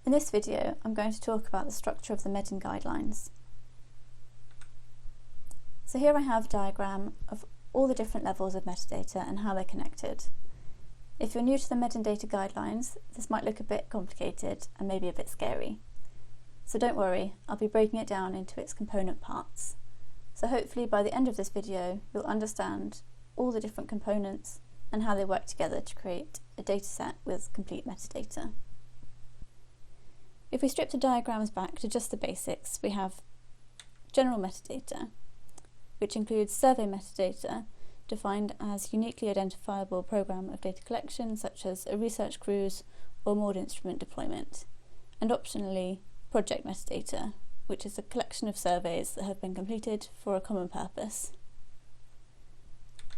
In this video, I'm going to talk about the structure of the MEDIN guidelines. So here I have a diagram of all the different levels of metadata and how they're connected. If you're new to the MEDIN data guidelines, this might look a bit complicated and maybe a bit scary. So don't worry, I'll be breaking it down into its component parts. So hopefully by the end of this video, you'll understand all the different components and how they work together to create a dataset with complete metadata. If we strip the diagrams back to just the basics, we have general metadata, which includes survey metadata, defined as uniquely identifiable program of data collection, such as a research cruise or moored instrument deployment, and optionally project metadata, which is a collection of surveys that have been completed for a common purpose.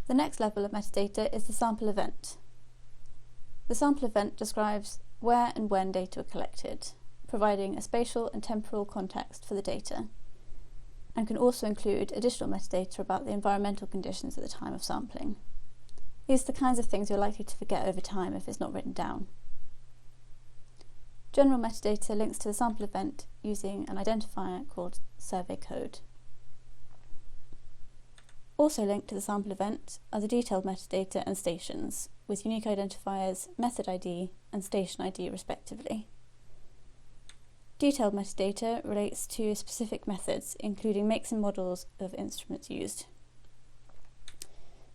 The next level of metadata is the sample event. The sample event describes where and when data were collected, providing a spatial and temporal context for the data, and can also include additional metadata about the environmental conditions at the time of sampling. These are the kinds of things you're likely to forget over time if it's not written down. General metadata links to the sample event using an identifier called survey code. Also linked to the sample event are the detailed metadata and stations, with unique identifiers, method ID and station ID respectively. Detailed metadata relates to specific methods, including makes and models of instruments used.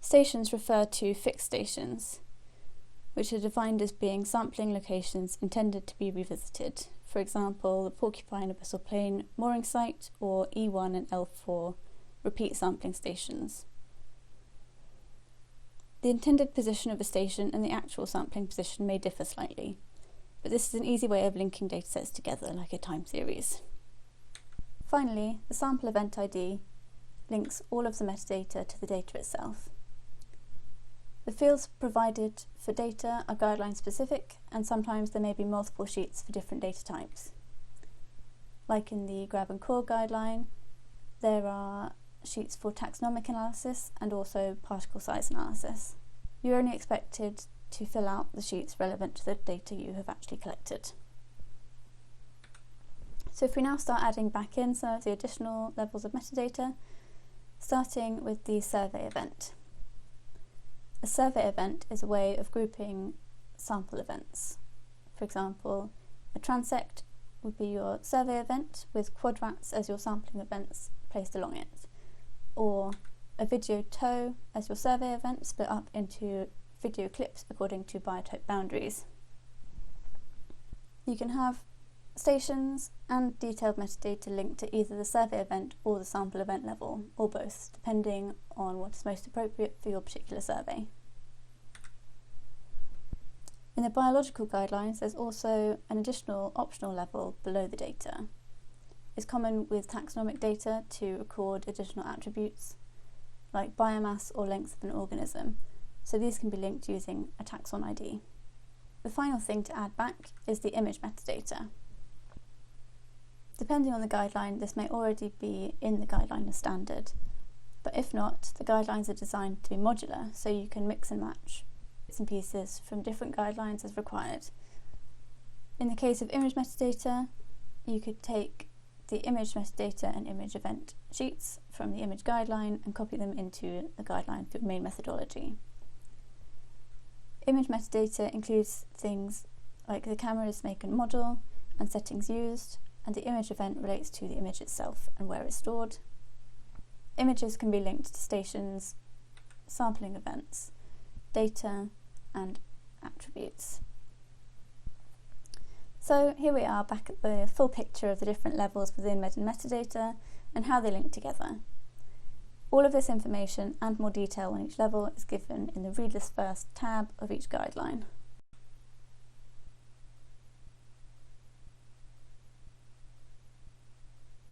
Stations refer to fixed stations, which are defined as being sampling locations intended to be revisited. For example, the Porcupine Abyssal Plain mooring site or E1 and L4 repeat sampling stations. The intended position of a station and the actual sampling position may differ slightly, but this is an easy way of linking datasets together like a time series. Finally, the sample event ID links all of the metadata to the data itself. The fields provided for data are guideline specific, and sometimes there may be multiple sheets for different data types. Like in the Grab and Core guideline, there are sheets for taxonomic analysis and also particle size analysis. You're only expected to fill out the sheets relevant to the data you have actually collected. So if we now start adding back in some of the additional levels of metadata, starting with the survey event. A survey event is a way of grouping sample events. For example, a transect would be your survey event with quadrats as your sampling events placed along it, or a video tow as your survey event split up into video clips according to biotope boundaries. You can have stations and detailed metadata linked to either the survey event or the sample event level, or both, depending on what is most appropriate for your particular survey. In the biological guidelines, there's also an additional optional level below the data. It's common with taxonomic data to record additional attributes like biomass or length of an organism, so these can be linked using a taxon ID. The final thing to add back is the image metadata. Depending on the guideline, this may already be in the guideline as standard, but if not, the guidelines are designed to be modular, so you can mix and match bits and pieces from different guidelines as required. In the case of image metadata, you could take the image metadata and image event sheets from the image guideline and copy them into the guideline through main methodology. Image metadata includes things like the camera's make and model and settings used, and the image event relates to the image itself and where it's stored. Images can be linked to stations, sampling events, data, and attributes. So here we are back at the full picture of the different levels within MEDIN metadata and how they link together. All of this information and more detail on each level is given in the Read List First tab of each guideline.